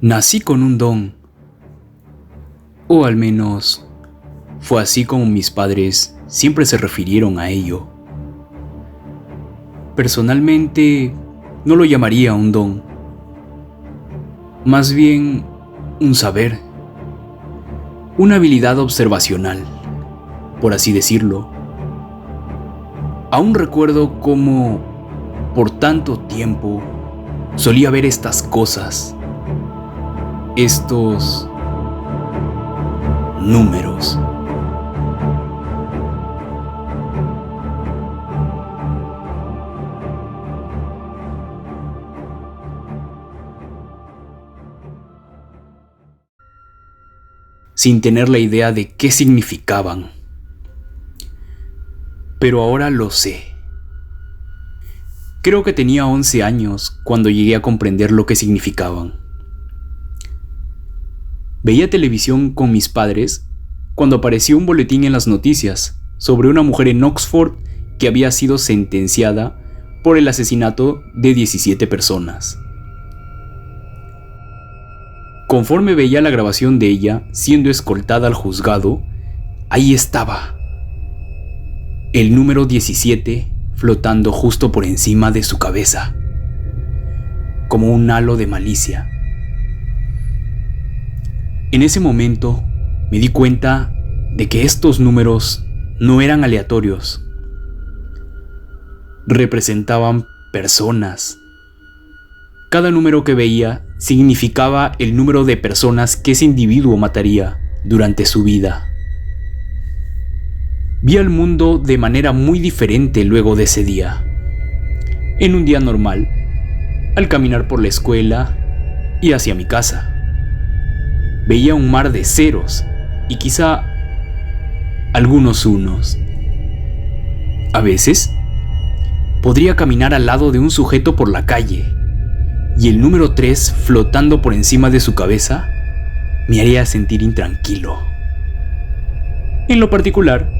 Nací con un don, o al menos fue así como mis padres siempre se refirieron a ello. Personalmente, no lo llamaría un don, más bien un saber, una habilidad observacional, por así decirlo. Aún recuerdo cómo, por tanto tiempo, solía ver estas cosas, estos números. Sin tener la idea de qué significaban. Pero ahora lo sé. Creo que tenía 11 años cuando llegué a comprender lo que significaban. Veía televisión con mis padres cuando apareció un boletín en las noticias sobre una mujer en Oxford que había sido sentenciada por el asesinato de 17 personas. Conforme veía la grabación de ella siendo escoltada al juzgado, ahí estaba, el número 17 flotando justo por encima de su cabeza, como un halo de malicia. En ese momento me di cuenta de que estos números no eran aleatorios. Representaban personas. Cada número que veía significaba el número de personas que ese individuo mataría durante su vida. Vi al mundo de manera muy diferente luego de ese día. En un día normal, al caminar por la escuela y hacia mi casa, veía un mar de ceros y quizá algunos unos. A veces, podría caminar al lado de un sujeto por la calle y el número 3 flotando por encima de su cabeza me haría sentir intranquilo. En lo particular,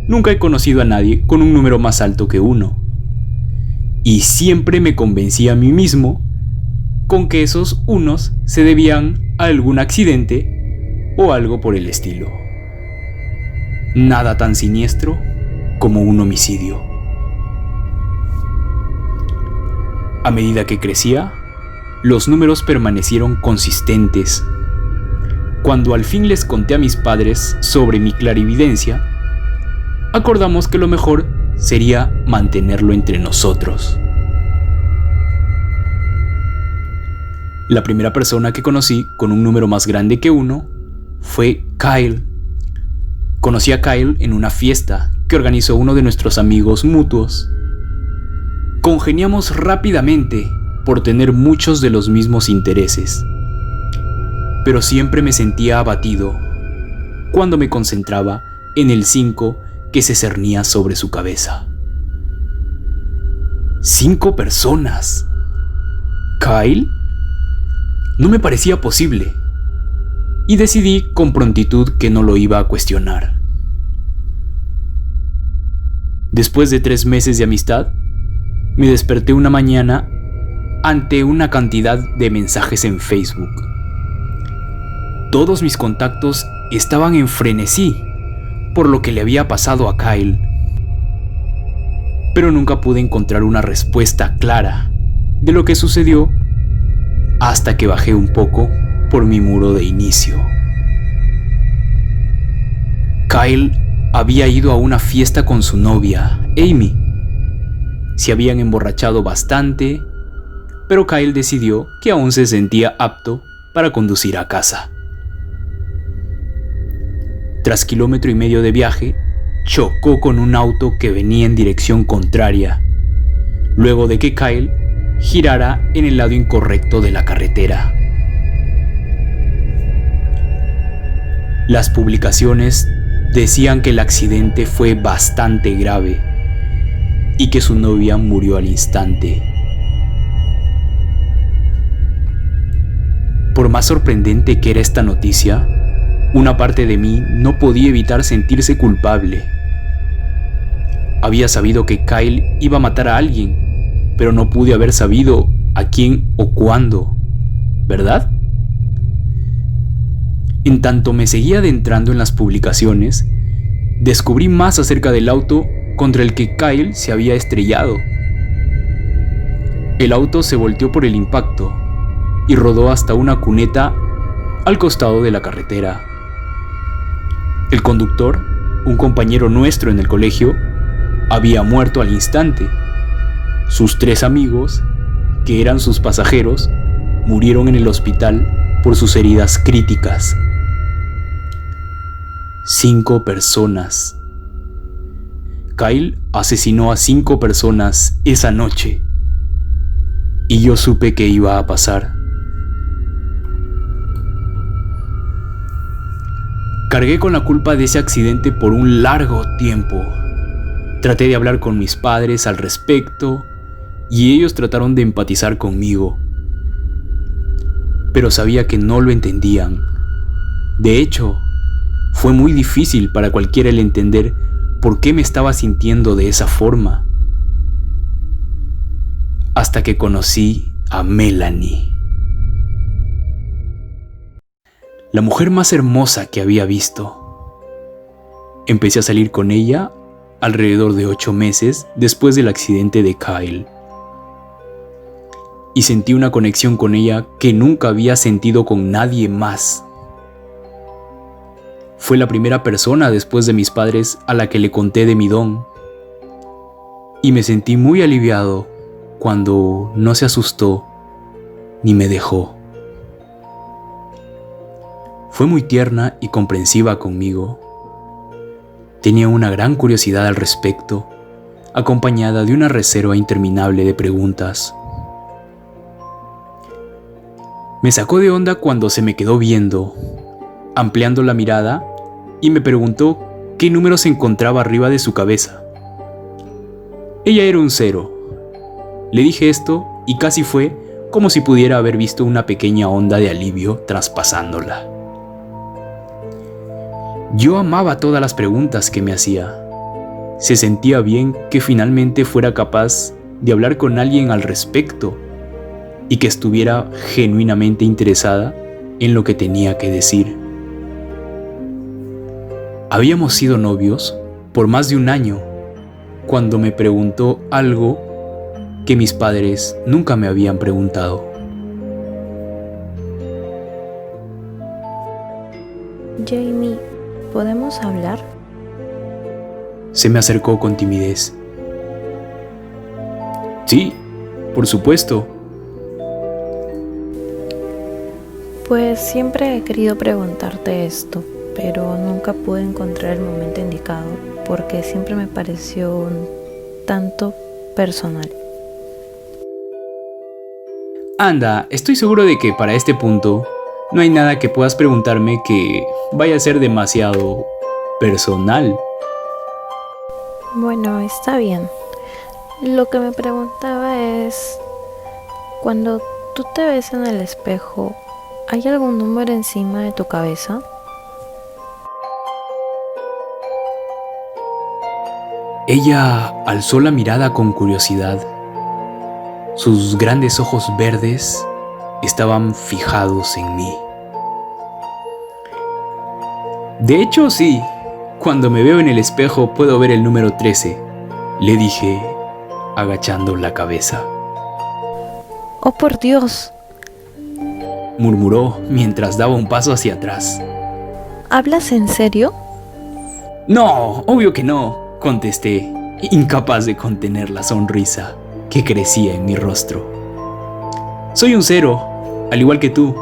nunca he conocido a nadie con un número más alto que 1. Y siempre me convencí a mí mismo con que esos unos se debían a algún accidente o algo por el estilo. Nada tan siniestro como un homicidio. A medida que crecía, los números permanecieron consistentes. Cuando al fin les conté a mis padres sobre mi clarividencia, acordamos que lo mejor sería mantenerlo entre nosotros. La primera persona que conocí con un número más grande que 1 fue Kyle. Conocí a Kyle en una fiesta que organizó uno de nuestros amigos mutuos. Congeniamos rápidamente por tener muchos de los mismos intereses, pero siempre me sentía abatido cuando me concentraba en el 5 que se cernía sobre su cabeza. 5 personas. ¿Kyle? No me parecía posible, y decidí con prontitud que no lo iba a cuestionar. Después de 3 meses de amistad, me desperté una mañana ante una cantidad de mensajes en Facebook. Todos mis contactos estaban en frenesí por lo que le había pasado a Kyle. Pero nunca pude encontrar una respuesta clara de lo que sucedió hasta que bajé un poco por mi muro de inicio. Kyle había ido a una fiesta con su novia, Amy. Se habían emborrachado bastante, pero Kyle decidió que aún se sentía apto para conducir a casa. Tras 1,5 kilómetros de viaje, chocó con un auto que venía en dirección contraria, luego de que Kyle girara en el lado incorrecto de la carretera. Las publicaciones decían que el accidente fue bastante grave y que su novia murió al instante. Por más sorprendente que era esta noticia, una parte de mí no podía evitar sentirse culpable. Había sabido que Kyle iba a matar a alguien, pero no pude haber sabido a quién o cuándo. ¿verdad? En tanto me seguía adentrando en las publicaciones, descubrí más acerca del auto contra el que Kyle se había estrellado. El auto se volteó por el impacto y rodó hasta una cuneta al costado de la carretera. El conductor, un compañero nuestro en el colegio, había muerto al instante. Sus 3 amigos, que eran sus pasajeros, murieron en el hospital por sus heridas críticas. 5 personas. Kyle asesinó a 5 personas esa noche. Y yo supe que iba a pasar. Cargué con la culpa de ese accidente por un largo tiempo. Traté de hablar con mis padres al respecto y ellos trataron de empatizar conmigo. Pero sabía que no lo entendían. De hecho, fue muy difícil para cualquiera el entender por qué me estaba sintiendo de esa forma. Hasta que conocí a Melanie. La mujer más hermosa que había visto. Empecé a salir con ella alrededor de 8 meses después del accidente de Kyle. Y sentí una conexión con ella que nunca había sentido con nadie más. Fue la primera persona después de mis padres a la que le conté de mi don. Y me sentí muy aliviado cuando no se asustó ni me dejó. Fue muy tierna y comprensiva conmigo. Tenía una gran curiosidad al respecto, acompañada de una reserva interminable de preguntas. Me sacó de onda cuando se me quedó viendo, ampliando la mirada, y me preguntó qué número se encontraba arriba de su cabeza. Ella era un 0. Le dije esto y casi fue como si pudiera haber visto una pequeña onda de alivio traspasándola. Yo amaba todas las preguntas que me hacía. Se sentía bien que finalmente fuera capaz de hablar con alguien al respecto y que estuviera genuinamente interesada en lo que tenía que decir. Habíamos sido novios por más de 1 año cuando me preguntó algo que mis padres nunca me habían preguntado. Jamie, ¿podemos hablar? Se me acercó con timidez. Sí, por supuesto. Pues siempre he querido preguntarte esto, pero nunca pude encontrar el momento indicado porque siempre me pareció un tanto personal. Anda, estoy seguro de que para este punto no hay nada que puedas preguntarme que vaya a ser demasiado personal. Bueno, está bien. Lo que me preguntaba es, cuando tú te ves en el espejo, ¿hay algún número encima de tu cabeza? Ella alzó la mirada con curiosidad. Sus grandes ojos verdes estaban fijados en mí. De hecho, sí. Cuando me veo en el espejo puedo ver el número 13, le dije, agachando la cabeza. ¡Oh, por Dios! Murmuró mientras daba un paso hacia atrás. ¿Hablas en serio? No, obvio que no, contesté, incapaz de contener la sonrisa que crecía en mi rostro. Soy un 0, al igual que tú.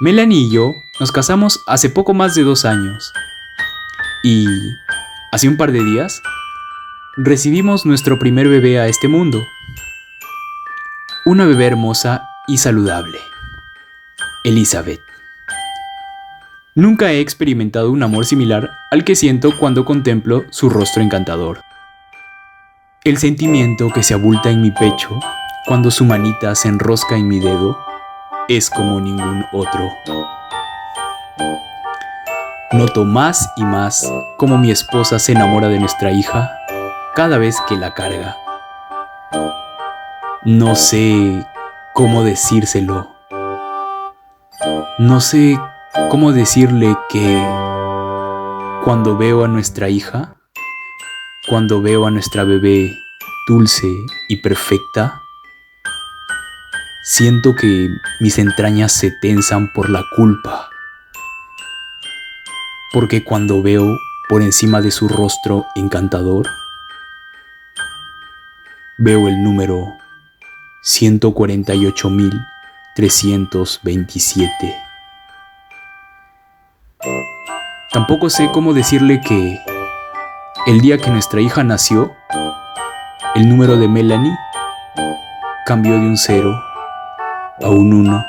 Melanie y yo nos casamos hace poco más de 2 años. Y hace un par de días recibimos nuestro primer bebé a este mundo. Una bebé hermosa y saludable, Elizabeth. Nunca he experimentado un amor similar al que siento cuando contemplo su rostro encantador. El sentimiento que se abulta en mi pecho cuando su manita se enrosca en mi dedo es como ningún otro. Noto más y más cómo mi esposa se enamora de nuestra hija cada vez que la carga. No sé cómo decírselo. No sé cómo decirle que cuando veo a nuestra hija, cuando veo a nuestra bebé dulce y perfecta, siento que mis entrañas se tensan por la culpa. Porque cuando veo por encima de su rostro encantador, veo el número 148.327. Tampoco sé cómo decirle que el día que nuestra hija nació, el número de Melanie cambió de un 0 a un 1.